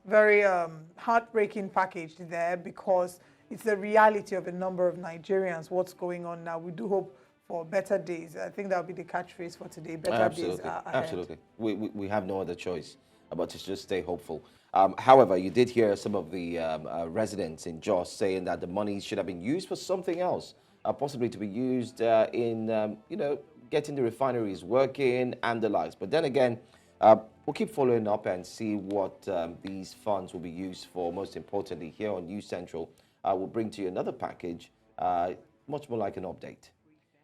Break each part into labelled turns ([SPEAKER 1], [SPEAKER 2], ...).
[SPEAKER 1] very heartbreaking package there, because it's the reality of a number of Nigerians, what's going on now. We do hope for better days. I think that'll be the catchphrase for today. Better days
[SPEAKER 2] Absolutely,
[SPEAKER 1] are ahead.
[SPEAKER 2] absolutely. We have no other choice but to just stay hopeful. However, you did hear some of the residents in Jos saying that the money should have been used for something else, possibly to be used in, getting the refineries working and the likes. But then again, we'll keep following up and see what these funds will be used for. Most importantly, here on News Central, we'll bring to you another package, much more like an update.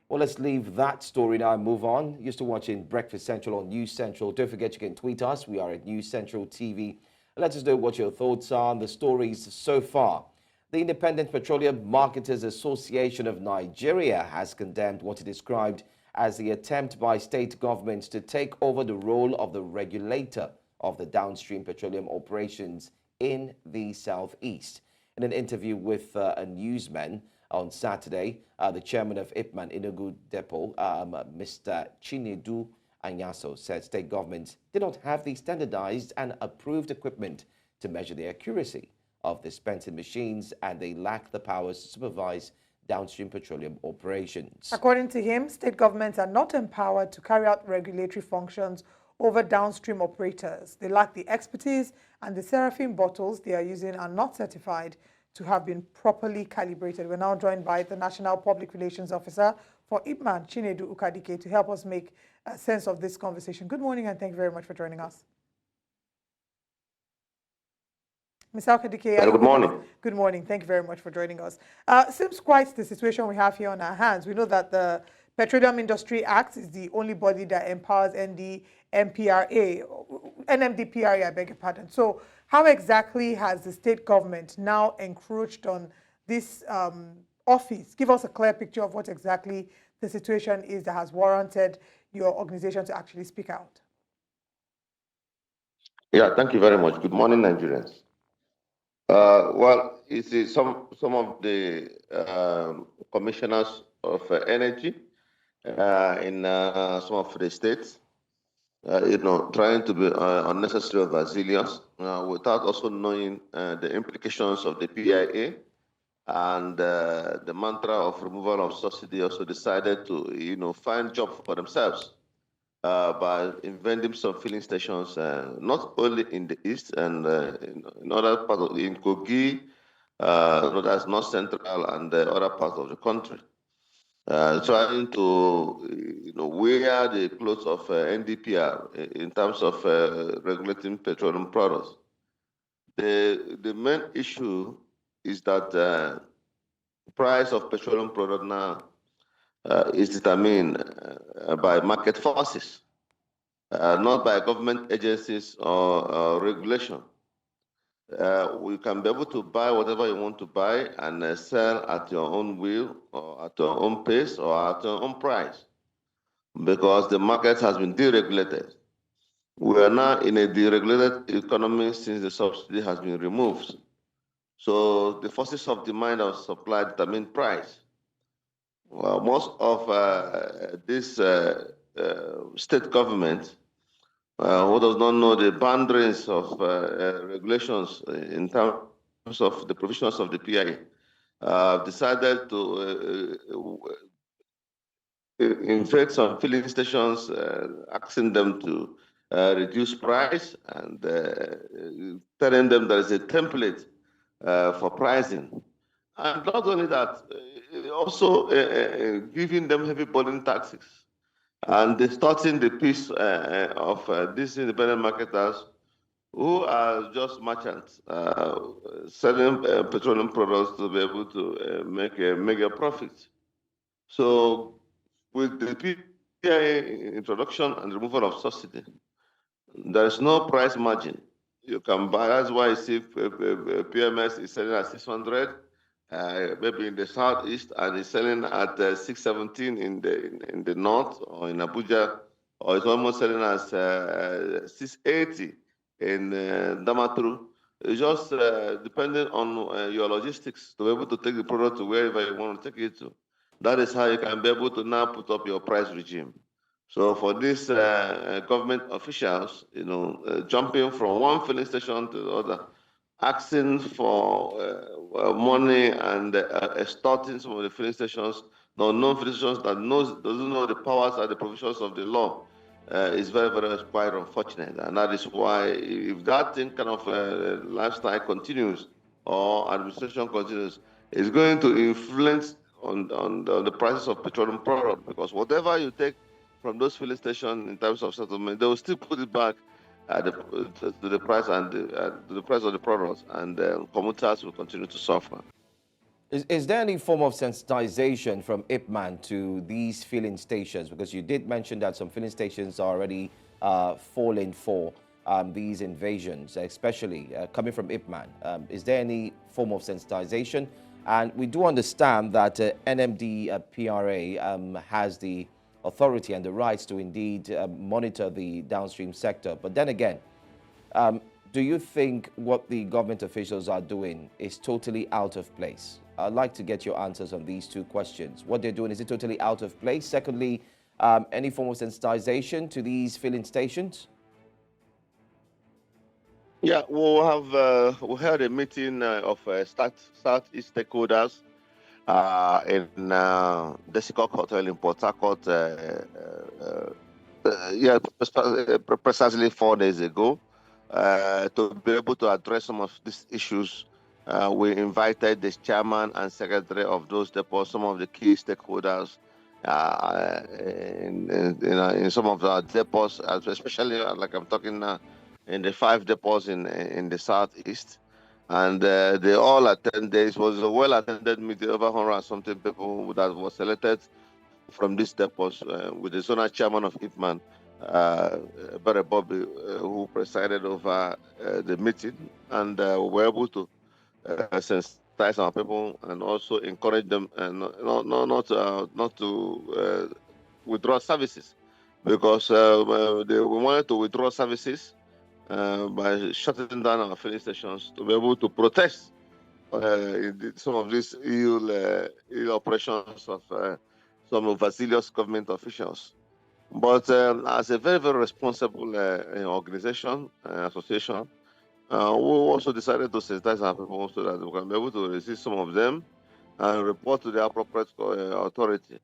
[SPEAKER 2] Well, let's leave that story now and move on. You're still watching Breakfast Central on News Central. Don't forget you can tweet us. We are at News Central TV. Let us know what your thoughts are on the stories so far. The Independent Petroleum Marketers Association of Nigeria has condemned what it described as the attempt by state governments to take over the role of the regulator of the downstream petroleum operations in the southeast. In an interview with a newsman on Saturday, the chairman of IPMAN Enugu Depot, Mr. Chinedu Anyaso, said state governments did not have the standardized and approved equipment to measure the accuracy of dispensing machines, and they lack the powers to supervise downstream petroleum operations.
[SPEAKER 1] According to him, state governments are not empowered to carry out regulatory functions over downstream operators. They lack the expertise, and the Seraphim bottles they are using are not certified to have been properly calibrated. We're now joined by the National Public Relations Officer for IPMAN, Chinedu Ukadike, to help us make sense of this conversation. Good morning, and thank you very much for joining us. Mr. Ukadike,
[SPEAKER 3] good morning.
[SPEAKER 1] Good morning. Thank you very much for joining us. Seems quite the situation we have here on our hands. We know that the Petroleum Industry Act is the only body that empowers NMDPRA, I beg your pardon. So how exactly has the state government now encroached on this office? Give us a clear picture of what exactly the situation is that has warranted your organization to actually speak out.
[SPEAKER 3] Yeah, thank you very much. Good morning, Nigerians. Well, you see, some of the commissioners of energy in some of the states, trying to be unnecessary Brazilians without also knowing the implications of the PIA and the mantra of removal of subsidy, also decided to, find job for themselves by inventing some filling stations, not only in the east and in other parts of in Kogi, that's North Central and other parts of the country. Trying to wear the clothes of NDPR in terms of regulating petroleum products. The main issue is that the price of petroleum product now is determined by market forces, not by government agencies or regulation. We can be able to buy whatever you want to buy and sell at your own will or at your own pace or at your own price, because the market has been deregulated. We are now in a deregulated economy since the subsidy has been removed. So the forces of demand and supply determine price. Well, most of this state government who does not know the boundaries of regulations in terms of the provisions of the PIA, decided to infect some filling stations, asking them to reduce price and telling them there is a template for pricing. And not only that, also giving them heavy burden taxes and distorting the peace of these independent marketers who are just merchants selling petroleum products to be able to make a mega profit. So with the PIA introduction and removal of subsidy, there is no price margin. You can buy, that's why you see PMS is selling at 600, maybe in the southeast, and it's selling at 617 in the north or in Abuja, or it's almost selling at 680 in Damaturu. It's just depending on your logistics to be able to take the product to wherever you want to take it to. That is how you can be able to now put up your price regime. So for these government officials, jumping from one filling station to the other, asking for money and extorting some of the filling stations, the unknown filling stations that doesn't know the powers and the provisions of the law, is very, very quite unfortunate. And that is why if that thing kind of lifestyle continues or administration continues, it's going to influence on the prices of petroleum products, because whatever you take from those filling stations in terms of settlement, they will still put it back at to the price and to the price of the products, and commuters will continue to suffer.
[SPEAKER 2] Is there any form of sensitization from IPMAN to these filling stations? Because you did mention that some filling stations are already falling for these invasions, especially coming from IPMAN. Is there any form of sensitization? And we do understand that NMD PRA has the authority and the rights to indeed monitor the downstream sector. But then again, do you think what the government officials are doing is totally out of place? I'd like to get your answers on these two questions. What they're doing, is it totally out of place? Secondly, any form of sensitization to these filling stations?
[SPEAKER 3] Yeah, we had a meeting of Southeast stakeholders in Desicok Hotel in Port Harcourt. Precisely 4 days ago, to be able to address some of these issues. We invited the chairman and secretary of those depots, some of the key stakeholders in some of the depots, especially like I'm talking now, in the 5 depots in the southeast. And they all attended. It was a well-attended meeting, over 100 and something people that were selected from these depots, with the zonal chairman of IPMAN, Barry Bobby, who presided over the meeting, and we were able to sensitize our people and also encourage them not to withdraw services, because we wanted to withdraw services by shutting down our filling stations to be able to protest some of these ill operations of some overzealous government officials. But as a very, very responsible organization, association, we also decided to sensitize our people so that we can be able to resist some of them and report to the appropriate authority.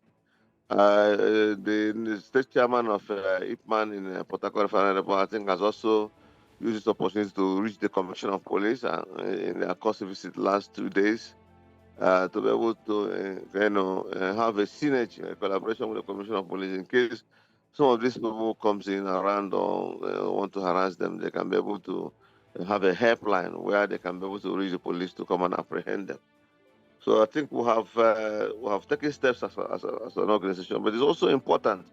[SPEAKER 3] The state chairman of IPMAN in Port Harcourt Refinery, I think, has also used this opportunity to reach the Commissioner of Police in their course visit last 2 days, to be able to have a synergy, a collaboration with the Commissioner of Police, in case some of these people comes in around or want to harass them. They can be able to have a helpline where they can be able to reach the police to come and apprehend them. So I think we have taken steps as an organization, but it's also important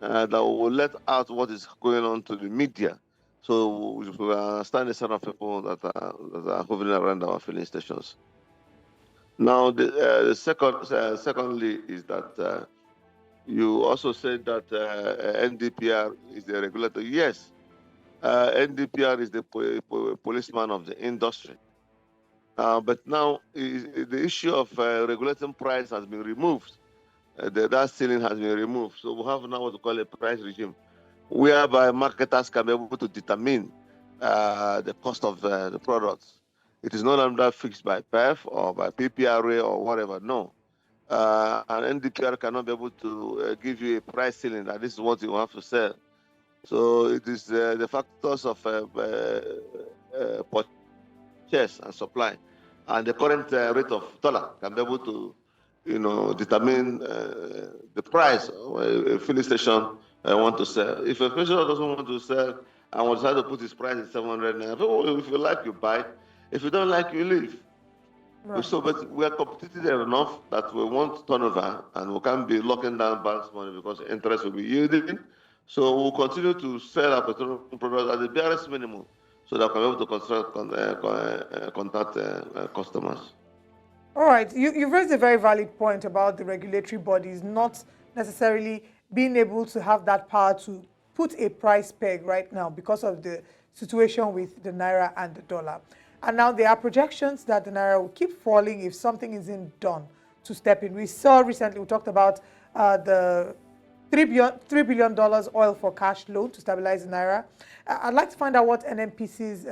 [SPEAKER 3] that we will let out what is going on to the media, so we understand the set of people that are hovering around our filling stations. Now, the secondly is that you also said that NDPR is the regulator. Yes, NDPR is the policeman of the industry. But now the issue of regulating price has been removed. That ceiling has been removed. So we have now what we call a price regime, whereby marketers can be able to determine the cost of the products. It is no longer fixed by PEF or by PPRA or whatever. No. And NDPR cannot be able to give you a price ceiling that this is what you have to sell. So it is the factors of purchase and supply, and the current rate of dollar can be able to, determine the price a filling station want to sell. If a filling station doesn't want to sell and will decide to put his price at 700 naira, if you like, you buy. If you don't like, you leave. Right. So, but we are competitive enough that we want turnover, and we can't be locking down banks' money because interest will be yielding. So we'll continue to sell our petroleum products at the barest minimum, so that we can be able to contact customers.
[SPEAKER 1] All right, you've raised a very valid point about the regulatory bodies not necessarily being able to have that power to put a price peg right now because of the situation with the naira and the dollar. And now there are projections that the naira will keep falling if something isn't done to step in. We saw recently, we talked about the $3 billion oil for cash loan to stabilize the naira. I'd like to find out what NNPC's,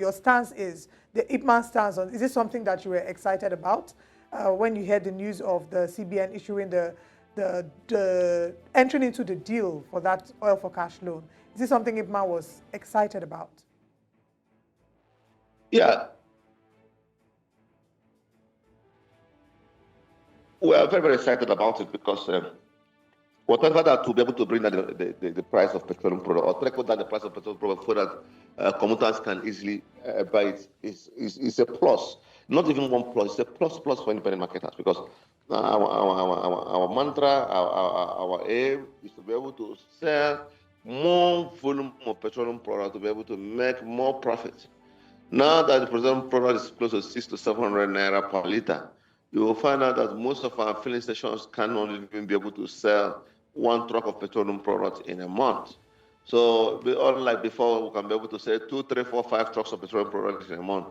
[SPEAKER 1] your stance is, the IPMAN stance on. Is this something that you were excited about when you heard the news of the CBN issuing the entering into the deal for that oil for cash loan? Is this something IPMAN was excited about?
[SPEAKER 3] Yeah. We are very, very excited about it because whatever that to be able to bring down the price of petroleum product or trickle down the price of petroleum product so that commuters can easily buy it is a plus. Not even one plus, it's a plus for independent marketers because our mantra, our aim is to be able to sell more volume of petroleum product to be able to make more profit. Now that the petroleum product is close to 600 to 700 naira per liter, you will find out that most of our filling stations cannot even be able to sell one truck of petroleum products in a month. So, unlike before, we can be able to sell 2, 3, 4, 5 trucks of petroleum products in a month.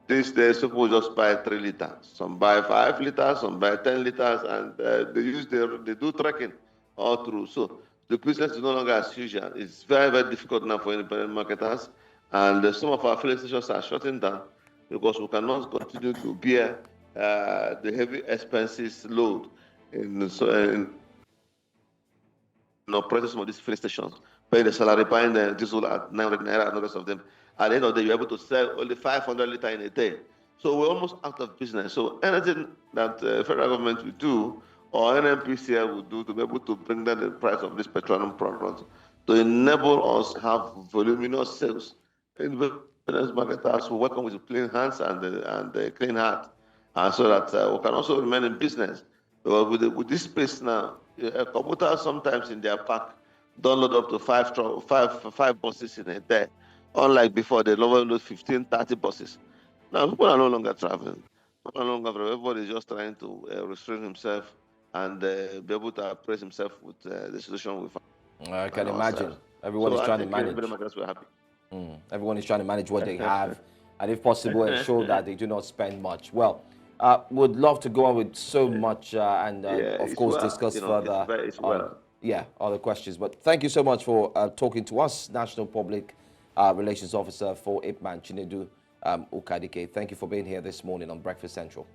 [SPEAKER 3] These days, people just buy 3 liters. Some buy 5 liters, some buy 10 liters, and they do trekking all through. So the business is no longer as usual. It's very, very difficult now for independent marketers, and some of our filling stations are shutting down because we cannot continue to bear the heavy expenses load in operating some of these filling stations, paying the salary, buying the diesel at 900 naira, and the rest of them. At the end of the day, you're able to sell only 500 liters in a day. So we're almost out of business. So anything that the federal government will do or NNPCL will do to be able to bring down the price of this petroleum product to enable us to have voluminous sales. Independent marketers will welcome with clean hands and a clean heart, and so that we can also remain in business. With this space now, a commuter sometimes in their park don't load up to five buses in a day. Unlike before, they load 15, 30 buses. Now people are no longer traveling. People are no longer traveling. Everybody is just trying to restrain himself and be able to appraise himself with the solution we find.
[SPEAKER 2] I can imagine.
[SPEAKER 3] Ourselves.
[SPEAKER 2] Everyone is trying to manage.
[SPEAKER 3] We're happy.
[SPEAKER 2] Everyone is trying to manage what they have, and if possible, ensure that they do not spend much. Well, would love to go on with so much and, of course, discuss further other questions. But thank you so much for talking to us, National Public Relations Officer for IPMAN, Chinedu Ukadike. Thank you for being here this morning on Breakfast Central.